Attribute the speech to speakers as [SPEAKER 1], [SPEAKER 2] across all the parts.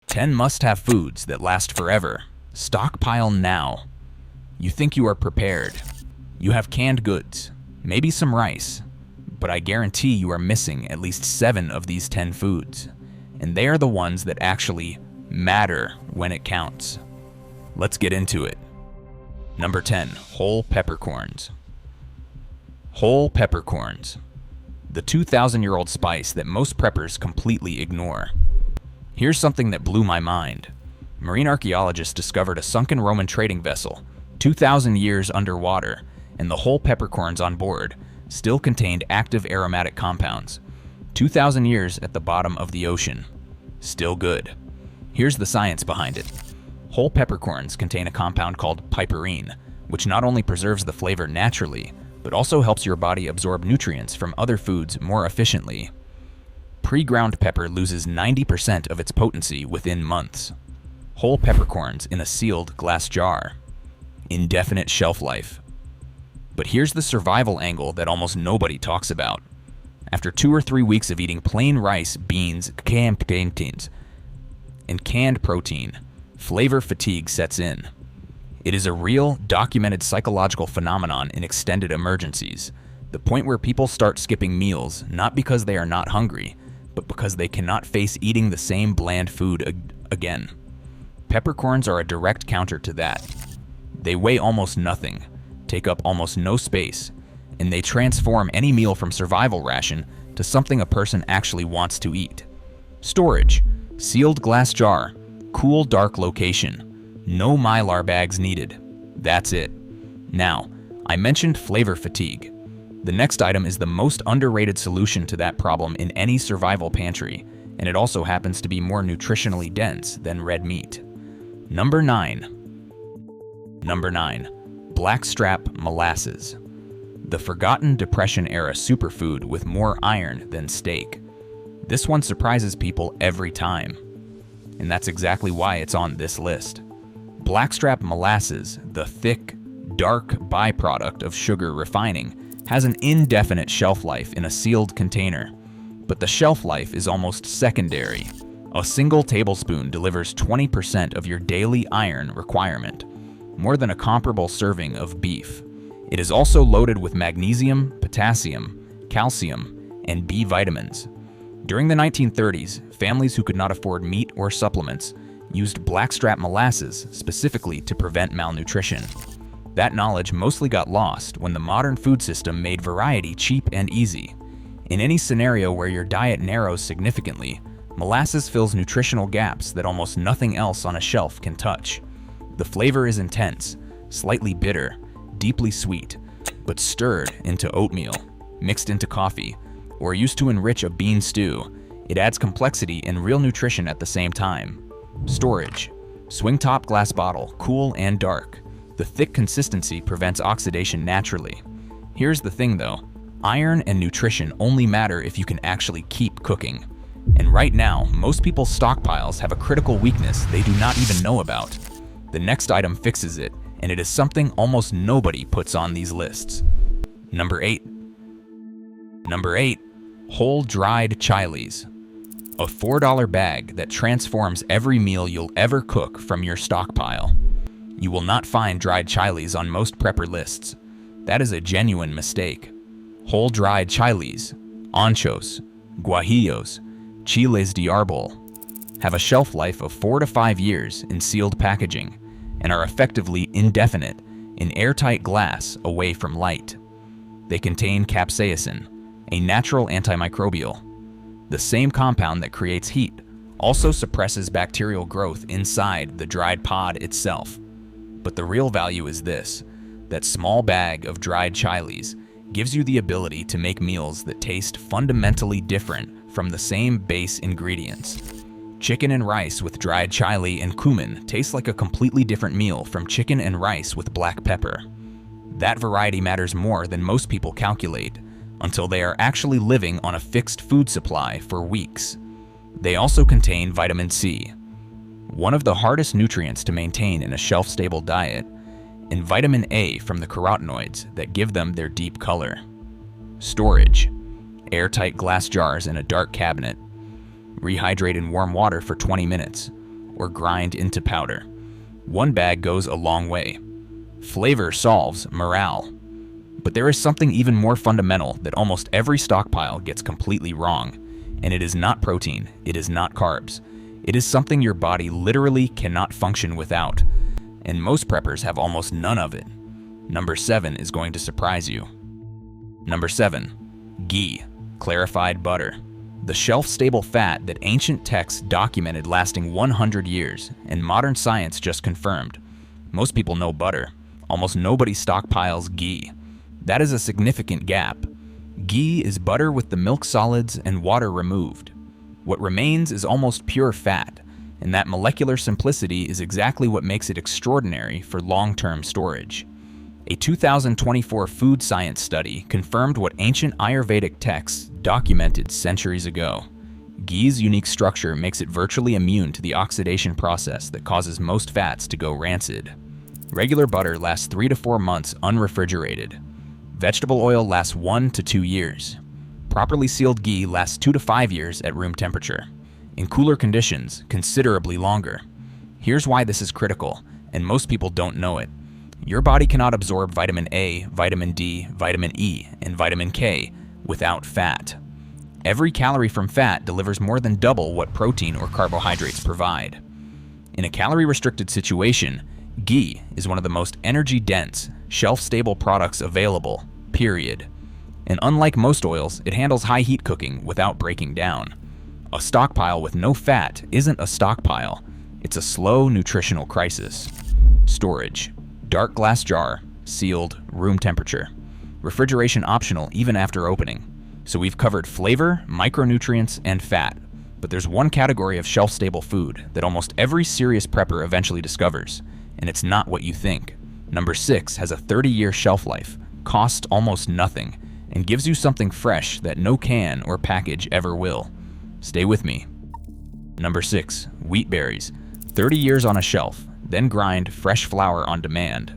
[SPEAKER 1] 10 must-have foods that last forever. Stockpile now. You think you are prepared. You have canned goods, maybe some rice, but I guarantee you are missing at least 7 of these 10 foods, and they are the ones that actually matter when it counts. Let's get into it. Number 10, whole peppercorns. Whole peppercorns. The 2,000-year-old spice that most preppers completely ignore. Here's something that blew my mind. Marine archaeologists discovered a sunken Roman trading vessel, 2,000 years underwater, and the whole peppercorns on board still contained active aromatic compounds. 2,000 years at the bottom of the ocean. Still good. Here's the science behind it. Whole peppercorns contain a compound called piperine, which not only preserves the flavor naturally, but also helps your body absorb nutrients from other foods more efficiently. Pre-ground pepper loses 90% of its potency within months. Whole peppercorns in a sealed glass jar. Indefinite shelf life. But here's the survival angle that almost nobody talks about. After 2 or 3 weeks of eating plain rice, beans, canned proteins, and canned protein, flavor fatigue sets in. It is a real, documented psychological phenomenon in extended emergencies, the point where people start skipping meals not because they are not hungry, but because they cannot face eating the same bland food again. Peppercorns are a direct counter to that. They weigh almost nothing, take up almost no space, and they transform any meal from survival ration to something a person actually wants to eat. Storage: sealed glass jar, cool, dark location. No Mylar bags needed. That's it. Now, I mentioned flavor fatigue. The next item is the most underrated solution to that problem in any survival pantry, and it also happens to be more nutritionally dense than red meat. Number 9. Blackstrap molasses. The forgotten Depression-era superfood with more iron than steak. This one surprises people every time, and that's exactly why it's on this list. Blackstrap molasses, the thick, dark byproduct of sugar refining, has an indefinite shelf life in a sealed container. But the shelf life is almost secondary. A single tablespoon delivers 20% of your daily iron requirement, more than a comparable serving of beef. It is also loaded with magnesium, potassium, calcium, and B vitamins. During the 1930s, families who could not afford meat or supplements used blackstrap molasses specifically to prevent malnutrition. That knowledge mostly got lost when the modern food system made variety cheap and easy. In any scenario where your diet narrows significantly, molasses fills nutritional gaps that almost nothing else on a shelf can touch. The flavor is intense, slightly bitter, deeply sweet, but stirred into oatmeal, mixed into coffee, or used to enrich a bean stew, it adds complexity and real nutrition at the same time. Storage: swing top glass bottle, cool and dark. The thick consistency prevents oxidation naturally. Here's the thing though, iron and nutrition only matter if you can actually keep cooking. And right now, most people's stockpiles have a critical weakness they do not even know about. The next item fixes it, and it is something almost nobody puts on these lists. Number 8. Whole dried chilies. A $4 bag that transforms every meal you'll ever cook from your stockpile. You will not find dried chilies on most prepper lists. That is a genuine mistake. Whole dried chilies, anchos, guajillos, chiles de árbol, have a shelf life of 4 to 5 years in sealed packaging and are effectively indefinite in airtight glass away from light. They contain capsaicin, a natural antimicrobial. The same compound that creates heat also suppresses bacterial growth inside the dried pod itself. But the real value is this: that small bag of dried chilies gives you the ability to make meals that taste fundamentally different from the same base ingredients. Chicken and rice with dried chili and cumin tastes like a completely different meal from chicken and rice with black pepper. That variety matters more than most people calculate, until they are actually living on a fixed food supply for weeks. They also contain vitamin C, one of the hardest nutrients to maintain in a shelf-stable diet, and vitamin A from the carotenoids that give them their deep color. Storage: airtight glass jars in a dark cabinet. Rehydrate in warm water for 20 minutes. or grind into powder. One bag goes a long way. Flavor solves morale. But there is something even more fundamental that almost every stockpile gets completely wrong, and it is not protein, it is not carbs. It is something your body literally cannot function without, and most preppers have almost none of it. Number 7 is going to surprise you. Number 7. Ghee, clarified butter. The shelf-stable fat that ancient texts documented lasting 100 years, and modern science just confirmed. Most people know butter. Almost nobody stockpiles ghee. That is a significant gap. Ghee is butter with the milk solids and water removed. What remains is almost pure fat, and that molecular simplicity is exactly what makes it extraordinary for long-term storage. A 2024 food science study confirmed what ancient Ayurvedic texts documented centuries ago. Ghee's unique structure makes it virtually immune to the oxidation process that causes most fats to go rancid. Regular butter lasts 3 to 4 months unrefrigerated. Vegetable oil lasts 1 to 2 years. Properly sealed ghee lasts 2 to 5 years at room temperature. In cooler conditions, considerably longer. Here's why this is critical, and most people don't know it. Your body cannot absorb vitamin A, vitamin D, vitamin E, and vitamin K without fat. Every calorie from fat delivers more than double what protein or carbohydrates provide. In a calorie-restricted situation, ghee is one of the most energy-dense, shelf-stable products available, period. And unlike most oils, it handles high heat cooking without breaking down. A stockpile with no fat isn't a stockpile. It's a slow nutritional crisis. Storage. Dark glass jar, sealed, room temperature. Refrigeration optional even after opening. So we've covered flavor, micronutrients, and fat. But there's one category of shelf-stable food that almost every serious prepper eventually discovers, and it's not what you think. Number 6 has a 30-year shelf life, costs almost nothing, and gives you something fresh that no can or package ever will. Stay with me. Number 6, wheat berries. 30 years on a shelf, then grind fresh flour on demand.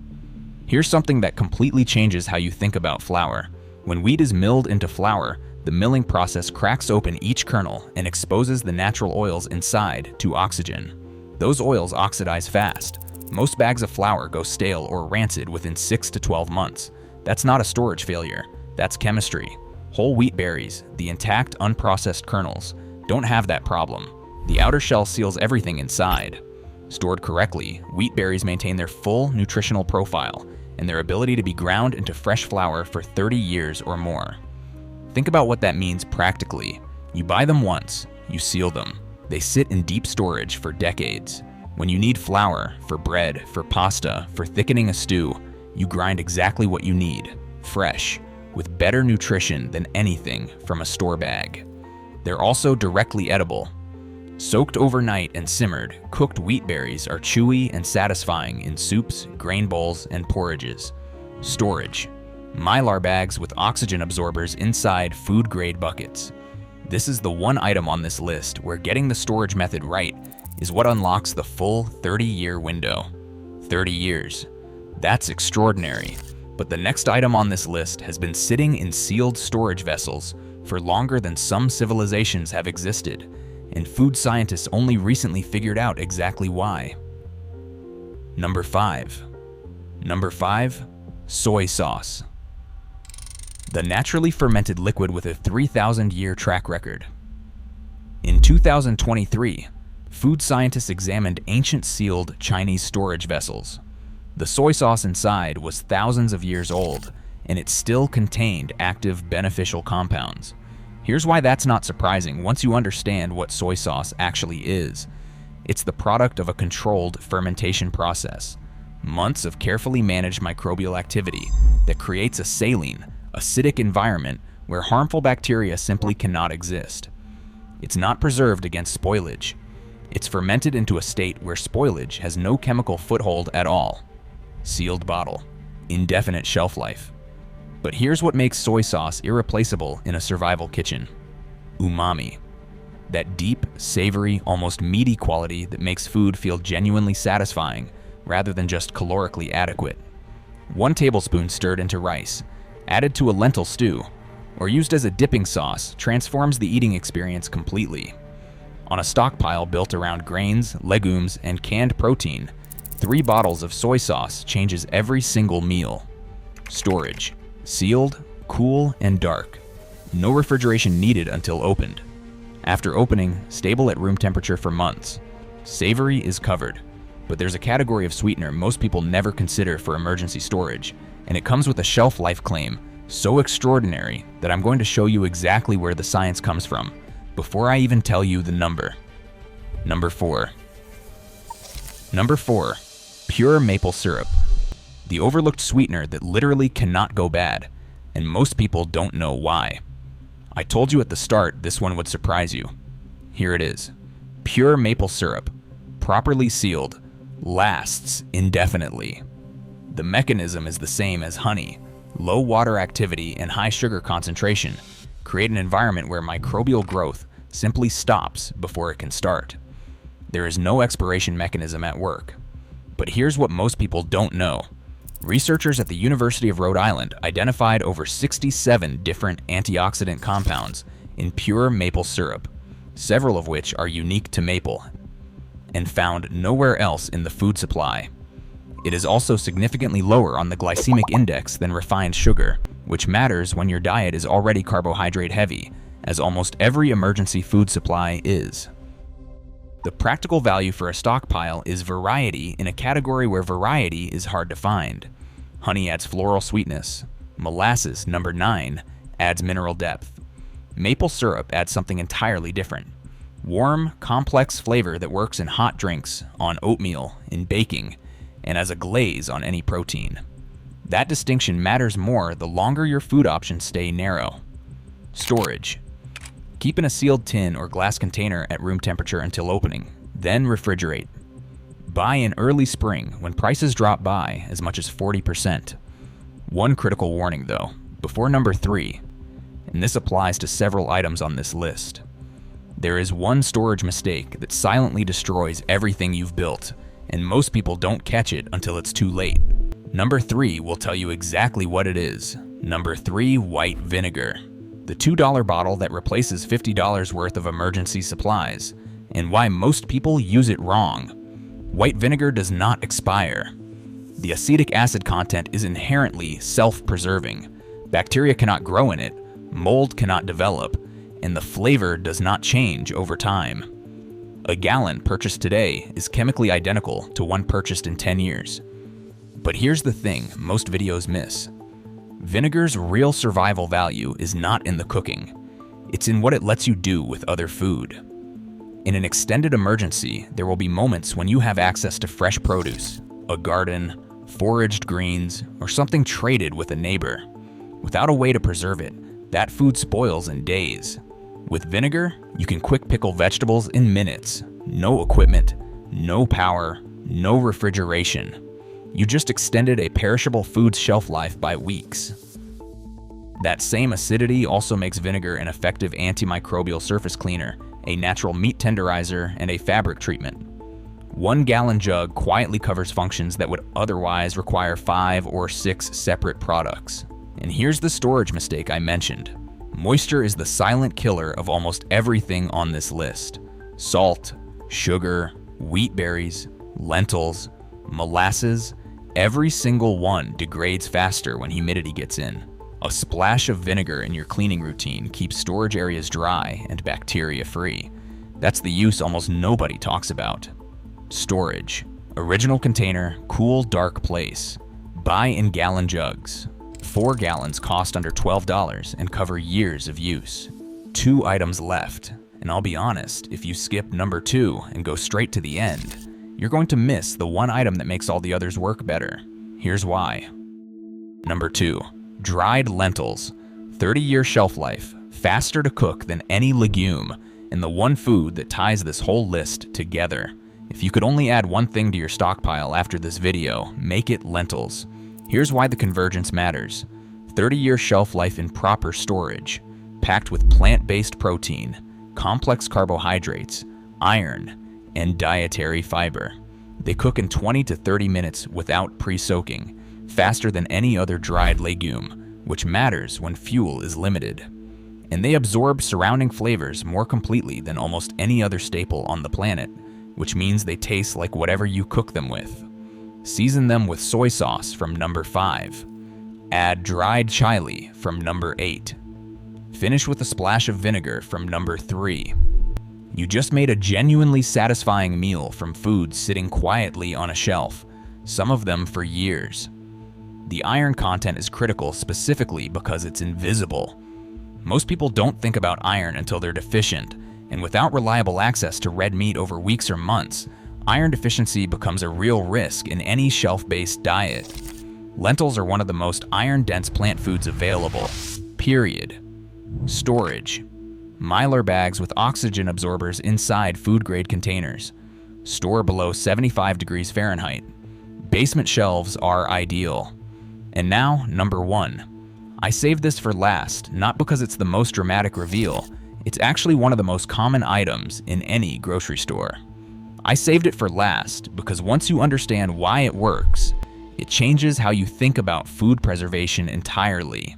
[SPEAKER 1] Here's something that completely changes how you think about flour. When wheat is milled into flour, the milling process cracks open each kernel and exposes the natural oils inside to oxygen. Those oils oxidize fast. Most bags of flour go stale or rancid within 6 to 12 months. That's not a storage failure, that's chemistry. Whole wheat berries, the intact, unprocessed kernels, don't have that problem. The outer shell seals everything inside. Stored correctly, wheat berries maintain their full nutritional profile and their ability to be ground into fresh flour for 30 years or more. Think about what that means practically. You buy them once, you seal them. They sit in deep storage for decades. When you need flour for bread, for pasta, for thickening a stew, you grind exactly what you need, fresh, with better nutrition than anything from a store bag. They're also directly edible. Soaked overnight and simmered, cooked wheat berries are chewy and satisfying in soups, grain bowls, and porridges. Storage. Mylar bags with oxygen absorbers inside food-grade buckets. This is the one item on this list where getting the storage method right is what unlocks the full 30-year window. 30 years. That's extraordinary. But the next item on this list has been sitting in sealed storage vessels for longer than some civilizations have existed, and food scientists only recently figured out exactly why. Number 5. Number 5, soy sauce. The naturally fermented liquid with a 3,000-year track record. In 2023, food scientists examined ancient sealed Chinese storage vessels. The soy sauce inside was thousands of years old, and it still contained active beneficial compounds. Here's why that's not surprising once you understand what soy sauce actually is. It's the product of a controlled fermentation process. Months of carefully managed microbial activity that creates a saline, acidic environment where harmful bacteria simply cannot exist. It's not preserved against spoilage. It's fermented into a state where spoilage has no chemical foothold at all. Sealed bottle. Indefinite shelf life. But here's what makes soy sauce irreplaceable in a survival kitchen. Umami. That deep, savory, almost meaty quality that makes food feel genuinely satisfying rather than just calorically adequate. 1 tablespoon stirred into rice, added to a lentil stew, or used as a dipping sauce transforms the eating experience completely. On a stockpile built around grains, legumes, and canned protein, 3 bottles of soy sauce changes every single meal. Storage: sealed, cool, and dark. No refrigeration needed until opened. After opening, stable at room temperature for months. Savory is covered. But there's a category of sweetener most people never consider for emergency storage, and it comes with a shelf life claim so extraordinary that I'm going to show you exactly where the science comes from, before I even tell you the number. Number 4. Number 4. Pure maple syrup. The overlooked sweetener that literally cannot go bad, and most people don't know why. I told you at the start this one would surprise you. Here it is. Pure maple syrup, properly sealed, lasts indefinitely. The mechanism is the same as honey. Low water activity and high sugar concentration create an environment where microbial growth simply stops before it can start. There is no expiration mechanism at work. But here's what most people don't know. Researchers at the University of Rhode Island identified over 67 different antioxidant compounds in pure maple syrup, several of which are unique to maple, and found nowhere else in the food supply. It is also significantly lower on the glycemic index than refined sugar, which matters when your diet is already carbohydrate heavy, as almost every emergency food supply is. The practical value for a stockpile is variety in a category where variety is hard to find. Honey adds floral sweetness. Molasses, number 9, adds mineral depth. Maple syrup adds something entirely different. Warm, complex flavor that works in hot drinks, on oatmeal, in baking, and as a glaze on any protein. That distinction matters more the longer your food options stay narrow. Storage. Keep in a sealed tin or glass container at room temperature until opening, then refrigerate. Buy in early spring when prices drop by as much as 40%. One critical warning though, before number 3, and this applies to several items on this list. There is one storage mistake that silently destroys everything you've built, and most people don't catch it until it's too late. Number 3 will tell you exactly what it is. Number 3, white vinegar. The $2 bottle that replaces $50 worth of emergency supplies, and why most people use it wrong. White vinegar does not expire. The acetic acid content is inherently self-preserving. Bacteria cannot grow in it, mold cannot develop, and the flavor does not change over time. A gallon purchased today is chemically identical to one purchased in 10 years. But here's the thing most videos miss. Vinegar's real survival value is not in the cooking. It's in what it lets you do with other food. In an extended emergency, there will be moments when you have access to fresh produce, a garden, foraged greens, or something traded with a neighbor. Without a way to preserve it, that food spoils in days. With vinegar, you can quick pickle vegetables in minutes. No equipment, no power, no refrigeration. You just extended a perishable food's shelf life by weeks. That same acidity also makes vinegar an effective antimicrobial surface cleaner, a natural meat tenderizer, and a fabric treatment. 1 gallon jug quietly covers functions that would otherwise require 5 or 6 separate products. And here's the storage mistake I mentioned. Moisture is the silent killer of almost everything on this list. Salt, sugar, wheat berries, lentils, molasses, every single one degrades faster when humidity gets in. A splash of vinegar in your cleaning routine keeps storage areas dry and bacteria-free. That's the use almost nobody talks about. Storage. Original container, cool, dark place. Buy in gallon jugs. 4 gallons cost under $12 and cover years of use. 2 items left, and I'll be honest, if you skip number 2 and go straight to the end, you're going to miss the one item that makes all the others work better. Here's why. Number 2, dried lentils. 30-year shelf life, faster to cook than any legume, and the one food that ties this whole list together. If you could only add one thing to your stockpile after this video, make it lentils. Here's why the convergence matters. 30-year shelf life in proper storage, packed with plant-based protein, complex carbohydrates, iron, and dietary fiber. They cook in 20 to 30 minutes without pre-soaking, faster than any other dried legume, which matters when fuel is limited. and they absorb surrounding flavors more completely than almost any other staple on the planet, which means they taste like whatever you cook them with. Season them with soy sauce from number 5. Add dried chili from number 8. Finish with a splash of vinegar from number 3. You just made a genuinely satisfying meal from foods sitting quietly on a shelf, some of them for years. The iron content is critical specifically because it's invisible. Most people don't think about iron until they're deficient, and without reliable access to red meat over weeks or months, iron deficiency becomes a real risk in any shelf-based diet. Lentils are one of the most iron-dense plant foods available, period. Storage. Mylar bags with oxygen absorbers inside food-grade containers. Store below 75 degrees Fahrenheit. Basement shelves are ideal. And now, number 1. I saved this for last, not because it's the most dramatic reveal. It's actually one of the most common items in any grocery store. I saved it for last because once you understand why it works, it changes how you think about food preservation entirely.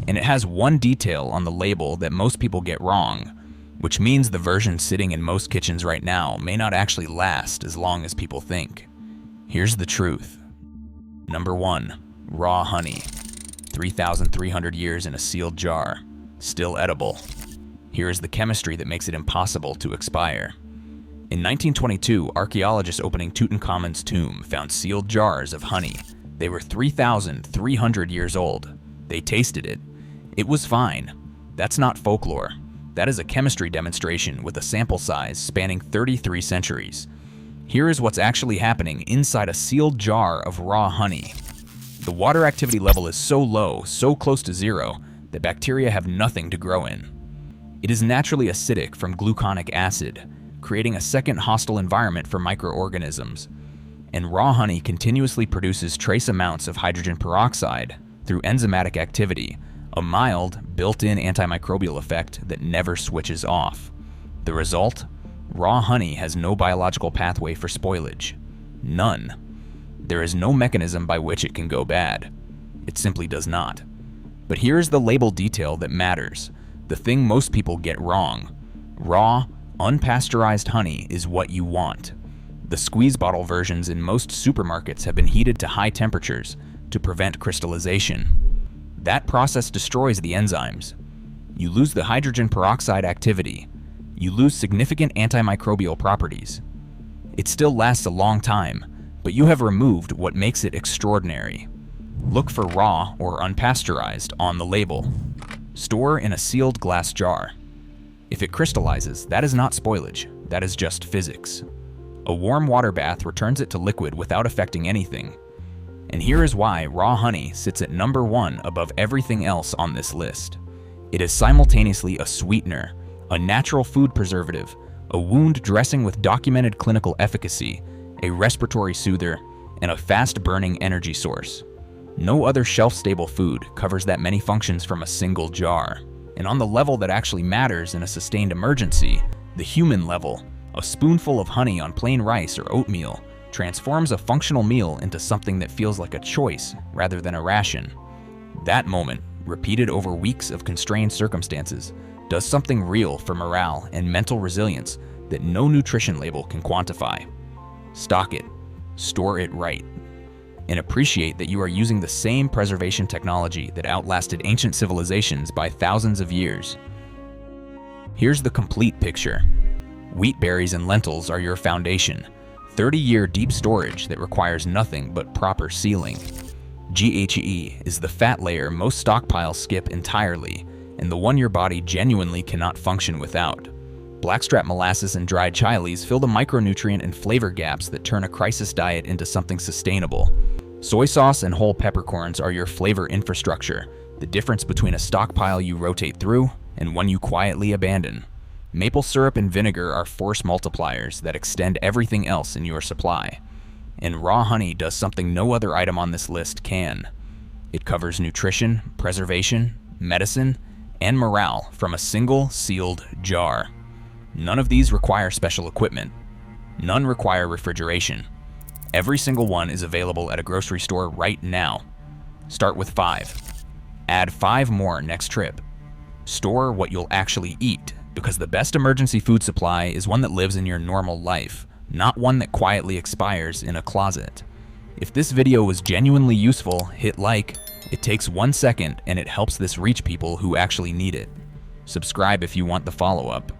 [SPEAKER 1] And it has one detail on the label that most people get wrong, which means the version sitting in most kitchens right now may not actually last as long as people think. Here's the truth. Number 1. Raw honey. 3,300 years in a sealed jar. Still edible. Here is the chemistry that makes it impossible to expire. In 1922, archaeologists opening Tutankhamun's tomb found sealed jars of honey. They were 3,300 years old. They tasted it. It was fine. That's not folklore. That is a chemistry demonstration with a sample size spanning 33 centuries. Here is what's actually happening inside a sealed jar of raw honey. The water activity level is so low, so close to zero, that bacteria have nothing to grow in. It is naturally acidic from gluconic acid, creating a second hostile environment for microorganisms. And raw honey continuously produces trace amounts of hydrogen peroxide through enzymatic activity, a mild, built-in antimicrobial effect that never switches off. The result? Raw honey has no biological pathway for spoilage. None. There is no mechanism by which it can go bad. It simply does not. But here's the label detail that matters, the thing most people get wrong. Raw, unpasteurized honey is what you want. The squeeze bottle versions in most supermarkets have been heated to high temperatures to prevent crystallization. That process destroys the enzymes. You lose the hydrogen peroxide activity. You lose significant antimicrobial properties. It still lasts a long time, but you have removed what makes it extraordinary. Look for raw or unpasteurized on the label. Store in a sealed glass jar. If it crystallizes, that is not spoilage, that is just physics. A warm water bath returns it to liquid without affecting anything. And here is why raw honey sits at number 1 above everything else on this list. It is simultaneously a sweetener, a natural food preservative, a wound dressing with documented clinical efficacy, a respiratory soother, and a fast-burning energy source. No other shelf-stable food covers that many functions from a single jar. And on the level that actually matters in a sustained emergency, the human level, a spoonful of honey on plain rice or oatmeal transforms a functional meal into something that feels like a choice rather than a ration. That moment, repeated over weeks of constrained circumstances, does something real for morale and mental resilience that no nutrition label can quantify. Stock it, store it right, and appreciate that you are using the same preservation technology that outlasted ancient civilizations by thousands of years. Here's the complete picture. Wheat berries and lentils are your foundation, 30-year deep storage that requires nothing but proper sealing. GHE is the fat layer most stockpiles skip entirely, and the one your body genuinely cannot function without. Blackstrap molasses and dried chilies fill the micronutrient and flavor gaps that turn a crisis diet into something sustainable. Soy sauce and whole peppercorns are your flavor infrastructure, the difference between a stockpile you rotate through and one you quietly abandon. Maple syrup and vinegar are force multipliers that extend everything else in your supply. And raw honey does something no other item on this list can. It covers nutrition, preservation, medicine, and morale from a single sealed jar. None of these require special equipment. None require refrigeration. Every single one is available at a grocery store right now. Start with 5. Add 5 more next trip. Store what you'll actually eat, because the best emergency food supply is one that lives in your normal life, not one that quietly expires in a closet. If this video was genuinely useful, hit like. It takes 1 second and it helps this reach people who actually need it. Subscribe if you want the follow-up.